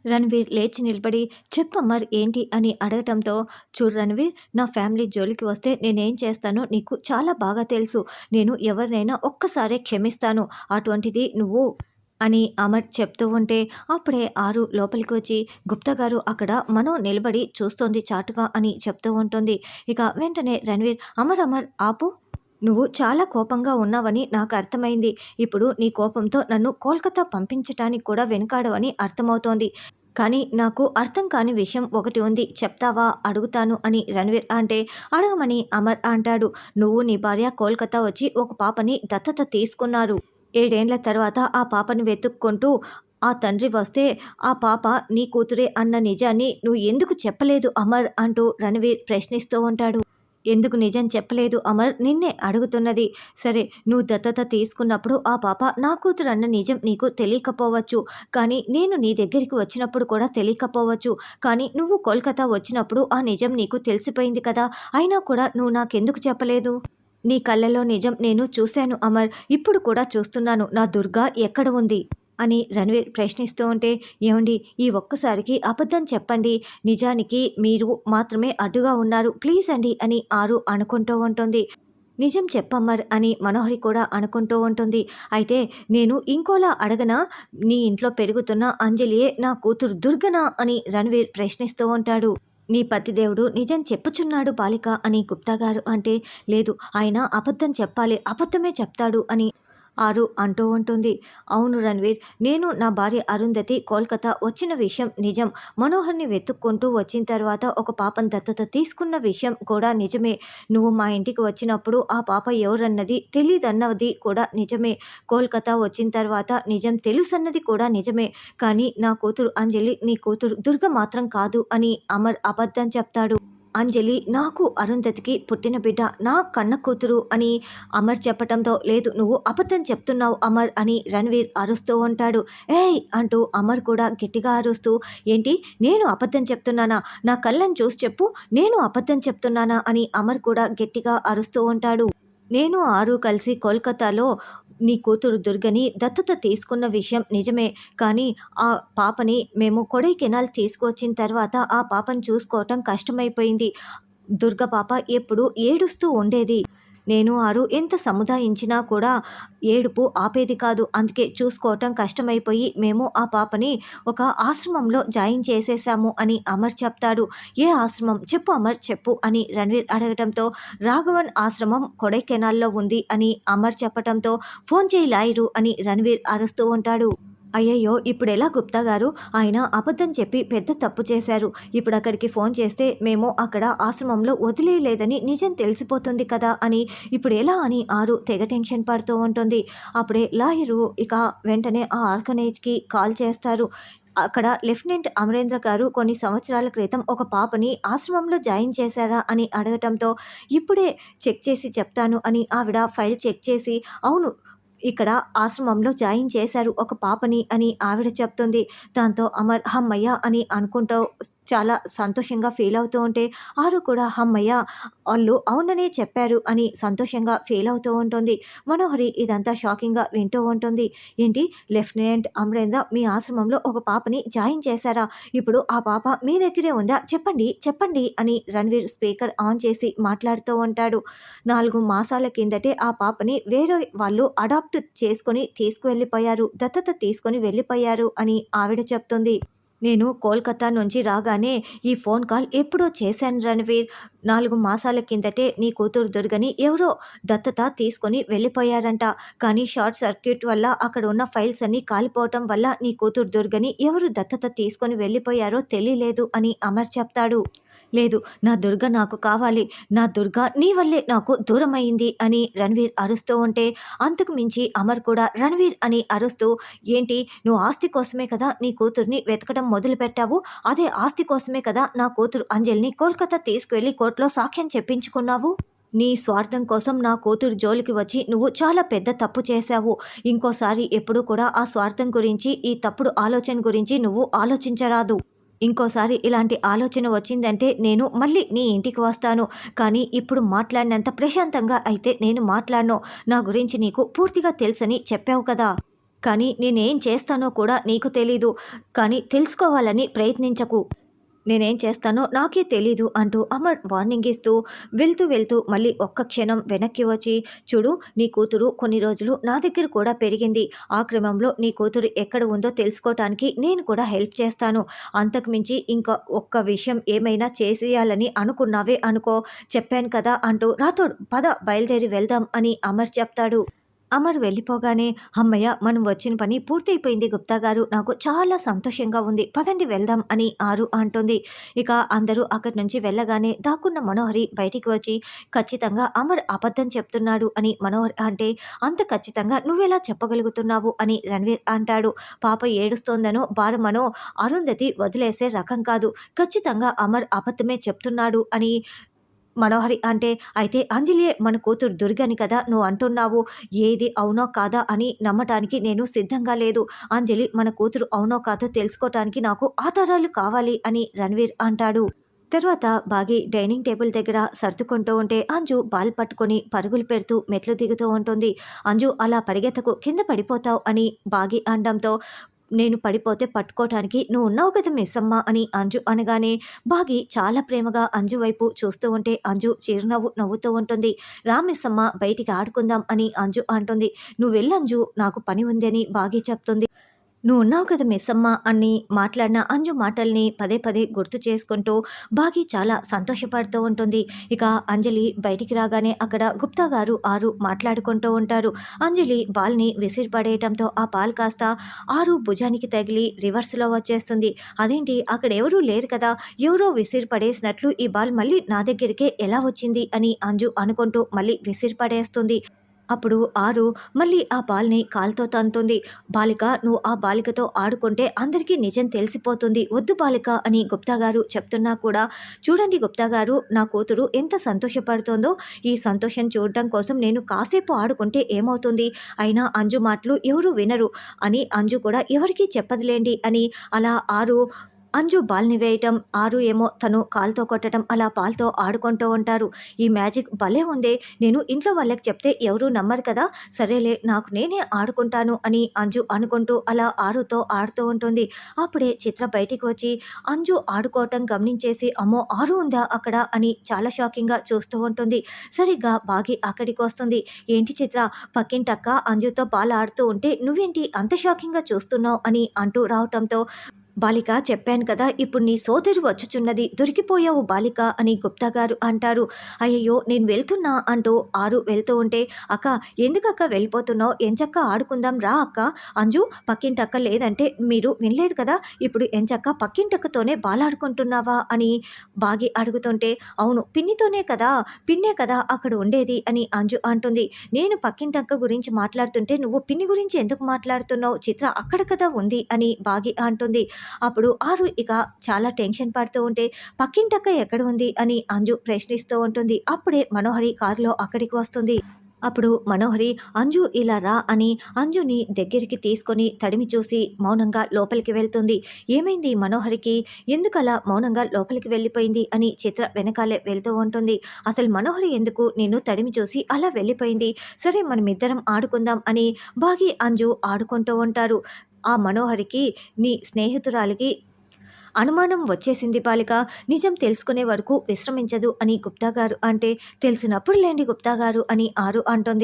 రణ్వీర్ లేచి నిలబడి చెప్పమ్మర్ ఏంటి అని అడగటంతో, చూడు రణ్వీర్, నా ఫ్యామిలీ జోలికి వస్తే నేనేం చేస్తానో నీకు చాలా బాగా తెలుసు. నేను ఎవరినైనా ఒక్కసారే క్షమిస్తాను. అటువంటిది నువ్వు అని అమర్ చెప్తూ ఉంటే అప్పుడే ఆరు లోపలికి వచ్చి గుప్తా గారు అక్కడ మనో నిలబడి చూస్తోంది చాటుగా అని చెప్తూ ఉంటుంది. ఇక వెంటనే రణ్వీర్ అమర్ అమర్ ఆపు, నువ్వు చాలా కోపంగా ఉన్నావని నాకు అర్థమైంది. ఇప్పుడు నీ కోపంతో నన్ను కోల్కతా పంపించటానికి కూడా వెనుకాడవని అర్థమవుతోంది. కానీ నాకు అర్థం కాని విషయం ఒకటి ఉంది, చెప్తావా? అడుగుతాను అని రణ్వీర్ అంటే, అడగమని అమర్ అంటాడు. నువ్వు నీ భార్య కోల్కతా వచ్చి ఒక పాపని దత్తత తీసుకున్నారు. 7 ఏళ్ల తర్వాత ఆ పాపని వెతుక్కుంటూ ఆ తండ్రి వస్తే ఆ పాప నీ కూతురే అన్న నిజాన్ని నువ్వు ఎందుకు చెప్పలేదు అమర్ అంటూ రణ్వీర్ ప్రశ్నిస్తూ ఉంటాడు. ఎందుకు నిజం చెప్పలేదు అమర్, నిన్నే అడుగుతున్నది. సరే, నువ్వు దత్తత తీసుకున్నప్పుడు ఆ పాప నా కూతురు అన్న నిజం నీకు తెలియకపోవచ్చు. కానీ నేను నీ దగ్గరికి వచ్చినప్పుడు కూడా తెలియకపోవచ్చు. కానీ నువ్వు కోల్కతా వచ్చినప్పుడు ఆ నిజం నీకు తెలిసిపోయింది కదా. అయినా కూడా నువ్వు నాకెందుకు చెప్పలేదు? నీ కళ్ళలో నిజం నేను చూశాను అమర్, ఇప్పుడు కూడా చూస్తున్నాను. నా దుర్గా ఎక్కడ ఉంది అని రణ్వీర్ ప్రశ్నిస్తూ ఉంటే, ఏమండి, ఈ ఒక్కసారికి అబద్ధం చెప్పండి, నిజానికి మీరు మాత్రమే అడ్డుగా ఉన్నారు, ప్లీజ్ అండి అని ఆరు అనుకుంటూ ఉంటుంది. నిజం చెప్పమ్మర్ అని మనోహరి కూడా అనుకుంటూ ఉంటుంది. అయితే నేను ఇంకోలా అడగనా? నీ ఇంట్లో పెరుగుతున్న అంజలియే నా కూతురు దుర్గనా అని రణ్వీర్ ప్రశ్నిస్తూ ఉంటాడు. నీ పతిదేవుడు నిజం చెప్పుచున్నాడు బాలిక అని గుప్తా గారు అంటే, లేదు, ఆయన అబద్ధం చెప్పాలి, అబద్ధమే చెప్తాడు అని ఆరు అంటూ ఉంటుంది. అవును రణ్వీర్, నేను నా భార్య అరుంధతి కోల్కతా వచ్చిన విషయం నిజం. మనోహర్ని వెతుక్కుంటూ వచ్చిన తర్వాత ఒక పాపను దత్తత తీసుకున్న విషయం కూడా నిజమే. నువ్వు మా ఇంటికి వచ్చినప్పుడు ఆ పాప ఎవరన్నది తెలీదన్నది కూడా నిజమే. కోల్కతా వచ్చిన తర్వాత నిజం తెలుసన్నది కూడా నిజమే. కానీ నా కూతురు అంజలి నీ కూతురు దుర్గ మాత్రం కాదు అని అమర్ అబద్ధం చెప్తాడు. అంజలి నాకు అరుంధతికి పుట్టిన బిడ్డ, నా కన్న కూతురు అని అమర్ చెప్పటంతో, లేదు, నువ్వు అబద్ధం చెప్తున్నావు అమర్ అని రణ్వీర్ అరుస్తూ ఉంటాడు. ఏయ్ అంటూ అమర్ కూడా గట్టిగా అరుస్తూ, ఏంటి, నేను అబద్ధం చెప్తున్నానా? నా కళ్ళని చూసి చెప్పు, నేను అబద్ధం చెప్తున్నానా అని అమర్ కూడా గట్టిగా అరుస్తూ ఉంటాడు. నేను ఆరు కలిసి కోల్కతాలో నీ కూతురు దుర్గని దత్తత తీసుకున్న విషయం నిజమే. కానీ ఆ పాపని మేము కొడైకెనాల్ తీసుకువచ్చిన తర్వాత ఆ పాపను చూసుకోవటం కష్టమైపోయింది. దుర్గ పాప ఎప్పుడు ఏడుస్తూ ఉండేది. నేను ఆరు ఎంత సముదాయించినా కూడా ఏడుపు ఆపేది కాదు. అందుకే చూసుకోవటం కష్టమైపోయి మేము ఆ పాపని ఒక ఆశ్రమంలో జాయిన్ చేసేసాము అని అమర్ చెప్తాడు. ఏ ఆశ్రమం చెప్పు అమర్, చెప్పు అని రణ్వీర్ అడగటంతో, రాఘవన్ ఆశ్రమం కొడైకెనాల్లో ఉంది అని అమర్ చెప్పటంతో, ఫోన్ చేయి లాయరు అని రణ్వీర్ అరుస్తూ ఉంటాడు. అయ్యయ్యో, ఇప్పుడు ఎలా గుప్తా గారు? ఆయన అబద్ధం చెప్పి పెద్ద తప్పు చేశారు. ఇప్పుడు అక్కడికి ఫోన్ చేస్తే మేము అక్కడ ఆశ్రమంలో వదిలేయలేదని నిజం తెలిసిపోతుంది కదా అని ఇప్పుడు ఎలా అని ఆరు తెగ టెన్షన్ పడుతూ ఉంటుంది. అప్పుడే లాయరు ఇక వెంటనే ఆ ఆర్గనైజ్కి కాల్ చేస్తారు. అక్కడ లెఫ్టినెంట్ అమరేంద్ర గారు కొన్ని సంవత్సరాల క్రితం ఒక పాపని ఆశ్రమంలో జాయిన్ చేశారా అని అడగటంతో, ఇప్పుడే చెక్ చేసి చెప్తాను అని ఆవిడ ఫైల్ చెక్ చేసి, అవును, ఇక్కడ ఆశ్రమంలో జాయిన్ చేశారు ఒక పాపని అని ఆవిడ చెప్తుంది. దాంతో అమర్ హమ్మయ్య అని అనుకుంటూ చాలా సంతోషంగా ఫీల్ అవుతూ ఉంటే, ఆరు కూడా హమ్మయ్య, వాళ్ళు అవుననే చెప్పారు అని సంతోషంగా ఫీల్ అవుతూ ఉంటుంది. మనోహరి ఇదంతా షాకింగ్గా వింటూ ఉంటుంది. ఏంటి, లెఫ్టినెంట్ అమరేంద్ర మీ ఆశ్రమంలో ఒక పాపని జాయిన్ చేశారా? ఇప్పుడు ఆ పాప మీ దగ్గరే ఉందా? చెప్పండి చెప్పండి అని రణ్వీర్ స్పీకర్ ఆన్ చేసి మాట్లాడుతూ ఉంటాడు. 4 మాసాల కిందటే ఆ పాపని వేరే వాళ్ళు అడాప్ట్ చేసుకొని తీసుకువెళ్ళిపోయారు, దత్తత తీసుకొని వెళ్ళిపోయారు అని ఆవిడ చెప్తుంది. నేను కోల్కతా నుంచి రాగానే ఈ ఫోన్ కాల్ ఎప్పుడో చేశాను రణ్వీర్. 4 మాసాల కిందటే నీ కూతురు దుర్గని ఎవరో దత్తత తీసుకొని వెళ్ళిపోయారంట. కానీ షార్ట్ సర్క్యూట్ వల్ల అక్కడ ఉన్న ఫైల్స్ అన్నీ కాలిపోవటం వల్ల నీ కూతురు దుర్గని ఎవరు దత్తత తీసుకొని వెళ్ళిపోయారో తెలియలేదు అని అమర్ చెప్తాడు. లేదు, నా దుర్గ నాకు కావాలి, నా దుర్గ నీ వల్లే నాకు దూరమైంది అని రణ్వీర్ అరుస్తూ ఉంటే, అంతకు మించి అమర్ కూడా రణ్వీర్ అని అరుస్తూ, ఏంటి, నువ్వు ఆస్తి కోసమే కదా నీ కూతుర్ని వెతకడం మొదలు పెట్టావు? అదే ఆస్తి కోసమే కదా నా కూతురు అంజలిని కోల్కతా తీసుకువెళ్ళి కోర్టులో సాక్ష్యం చెప్పించుకున్నావు? నీ స్వార్థం కోసం నా కూతురు జోలికి వచ్చి నువ్వు చాలా పెద్ద తప్పు చేశావు. ఇంకోసారి ఎప్పుడూ కూడా ఆ స్వార్థం గురించి, ఈ తప్పుడు ఆలోచన గురించి నువ్వు ఆలోచించరాదు. ఇంకోసారి ఇలాంటి ఆలోచన వచ్చిందంటే నేను మళ్ళీ నీ ఇంటికి వస్తాను. కానీ ఇప్పుడు మాట్లాడినంత ప్రశాంతంగా అయితే నేను మాట్లాడను. నా గురించి నీకు పూర్తిగా తెలుసని చెప్పావు కదా. కానీ నేనేం చేస్తానో కూడా నీకు తెలీదు. కానీ తెలుసుకోవాలని ప్రయత్నించకు. నేనేం చేస్తానో నాకే తెలీదు అంటూ అమర్ వార్నింగ్ ఇస్తూ వెళ్తూ మళ్ళీ ఒక్క క్షణం వెనక్కి వచ్చి, చూడు నీ కూతురు కొన్ని రోజులు నా దగ్గర కూడా పెరిగింది. ఆ క్రమంలో నీ కూతురు ఎక్కడ ఉందో తెలుసుకోవటానికి నేను కూడా హెల్ప్ చేస్తాను. అంతకు మించి ఇంకా ఒక్క విషయం ఏమైనా చేసేయాలని అనుకున్నావే అనుకో, చెప్పాను కదా అంటూ రాథోడ్ పద బయలుదేరి వెళ్దాం అని అమర్ చెప్తాడు. అమర్ వెళ్ళిపోగానే, హమ్మయ్య మనం వచ్చిన పని పూర్తయిపోయింది గుప్తా గారు, నాకు చాలా సంతోషంగా ఉంది, పదండి వెళ్దాం అని ఆరు అంటుంది. ఇక అందరూ అక్కడి నుంచి వెళ్ళగానే దాక్కున్న మనోహరి బయటికి వచ్చి, ఖచ్చితంగా అమర్ అబద్ధం చెప్తున్నాడు అని మనోహరి అంటే, అంత ఖచ్చితంగా నువ్వెలా చెప్పగలుగుతున్నావు అని రణ్వీర్ అంటాడు. పాప ఏడుస్తోందనో భారమనో అరుంధతి వదిలేసే రకం కాదు, ఖచ్చితంగా అమర్ అబద్ధమే చెప్తున్నాడు అని మనోహరి అంటే, అయితే అంజలియే మన కూతురు దుర్గని కదా నువ్వు అంటున్నావు, ఏది అవునో కాదా అని నమ్మటానికి నేను సిద్ధంగా లేదు. అంజలి మన కూతురు అవునో కాదో తెలుసుకోవటానికి నాకు ఆధారాలు కావాలి అని రణ్వీర్ అంటాడు. తర్వాత బాగి డైనింగ్ టేబుల్ దగ్గర సర్దుకుంటూ ఉంటే అంజు బాల్ పట్టుకొని పరుగులు పెడుతూ మెట్లు దిగుతూ ఉంటుంది. అంజు అలా పరిగెత్తకు, కింద పడిపోతావు అని బాగి అనడంతో, నేను పడిపోతే పట్టుకోవటానికి నువ్వు ఉన్నావు కదా మిస్సమ్మ అని అంజు అనగానే, బాగి చాలా ప్రేమగా అంజు వైపు చూస్తూ ఉంటే అంజు చిరునవ్వు నవ్వుతూ ఉంటుంది. రా మిస్సమ్మ బయటికి ఆడుకుందాం అని అంజు అంటుంది. నువ్వు వెళ్ళంజు, నాకు పని ఉంది అని బాగి చెప్తుంది. నువ్వు ఉన్నావు కదా మిస్సమ్మ అని మాట్లాడిన అంజు మాటల్ని పదే పదే గుర్తు చేసుకుంటూ బాగి చాలా సంతోషపడుతూ ఉంటుంది. ఇక అంజలి బయటికి రాగానే అక్కడ గుప్తా గారు ఆరు మాట్లాడుకుంటూ ఉంటారు. అంజలి బాల్ని విసిరిపడేయటంతో ఆ బాల్ కాస్త ఆరు భుజానికి తగిలి రివర్స్లో వచ్చేస్తుంది. అదేంటి అక్కడ ఎవరూ లేరు కదా, ఎవరో విసిరి పడేసినట్లు ఈ బాల్ మళ్ళీ నా దగ్గరికే ఎలా వచ్చింది అని అంజు అనుకుంటూ మళ్ళీ విసిరిపడేస్తుంది. అప్పుడు ఆరు మళ్ళీ ఆ బాల్ని కాలుతో తంతుంది. బాలిక, నువ్వు ఆ బాలికతో ఆడుకుంటే అందరికీ నిజం తెలిసిపోతుంది, వద్దు బాలిక అని గుప్తా గారు చెప్తున్నా కూడా, చూడండి గుప్తా గారు, నా కూతురు ఎంత సంతోషపడుతోందో, ఈ సంతోషం చూడటం కోసం నేను కాసేపు ఆడుకుంటే ఏమవుతుంది, అయినా అంజు మాటలు ఎవరు వినరు అని అంజు కూడా ఎవరికీ చెప్పదులేండి అని అలా ఆరు అంజు బాల్ని వేయటం, ఆరు ఏమో తను కాలుతో కొట్టడం, అలా బాల్తో ఆడుకుంటూ ఉంటారు. ఈ మ్యాజిక్ భలే ఉందే, నేను ఇంట్లో వాళ్ళకి చెప్తే ఎవరూ నమ్మరు కదా, సరేలే నాకు నేనే ఆడుకుంటాను అని అంజు అనుకుంటూ అలా ఆరుతో ఆడుతూ ఉంటుంది. అప్పుడే చిత్ర బయటికి వచ్చి అంజు ఆడుకోవటం గమనించేసి, అమ్మో ఆరు ఉందా అక్కడ అని చాలా షాకింగ్గా చూస్తూ ఉంటుంది. సరిగ్గా బాగి అక్కడికి వస్తుంది. ఏంటి చిత్ర, పక్కింటక్క అంజుతో బాల్ ఆడుతూ ఉంటే నువ్వేంటి అంత షాకింగ్గా చూస్తున్నావు అని అంటూ రావటంతో, బాలిక చెప్పాను కదా, ఇప్పుడు నీ సోదరి వచ్చుచున్నది, దొరికిపోయావు బాలిక అని గుప్తా గారు అంటారు. అయ్యయ్యో నేను వెళ్తున్నా అంటూ ఆరు వెళ్తూ ఉంటే, అక్క ఎందుకక్క వెళ్ళిపోతున్నావు, ఎంచక్క ఆడుకుందాం రా అక్క, అంజు పక్కింటక్క లేదంటే మీరు వినలేదు కదా, ఇప్పుడు ఎంచక్క పక్కింటక్కతోనే బాలాడుకుంటున్నావా అని బాగి అడుగుతుంటే, అవును పిన్నితోనే కదా, పిన్నే కదా అక్కడ ఉండేది అని అంజు అంటుంది. నేను పక్కింటక్క గురించి మాట్లాడుతుంటే నువ్వు పిన్ని గురించి ఎందుకు మాట్లాడుతున్నావు, చిత్ర అక్కడ కదా ఉంది అని బాగి అంటుంది. అప్పుడు ఆరు ఇక చాలా టెన్షన్ పడుతూ ఉంటే, పక్కింటక్క ఎక్కడ ఉంది అని అంజు ప్రశ్నిస్తూ ఉంటుంది. అప్పుడే మనోహరి కారులో అక్కడికి వస్తుంది. అప్పుడు మనోహరి, అంజు ఇలా రా అని అంజుని దగ్గరికి తీసుకొని తడిమి చూసి మౌనంగా లోపలికి వెళ్తుంది. ఏమైంది మనోహరికి, ఎందుకలా మౌనంగా లోపలికి వెళ్ళిపోయింది అని చిత్ర వెనకాలే వెళ్తూ ఉంటుంది. అసలు మనోహరి ఎందుకు నిన్ను తడిమి చూసి అలా వెళ్ళిపోయింది, సరే మనమిద్దరం ఆడుకుందాం అని బాగి అంజు ఆడుకుంటూ ఉంటారు. ఆ మనోహరికి నీ స్నేహితురాలికి అనుమానం వచ్చేసింది బాలిక, నిజం తెలుసుకునే వరకు విశ్రమించదు అని గుప్తా గారు అంటే, తెలిసినప్పుడు లేండి గుప్తా గారు అని ఆరు అంటుంది.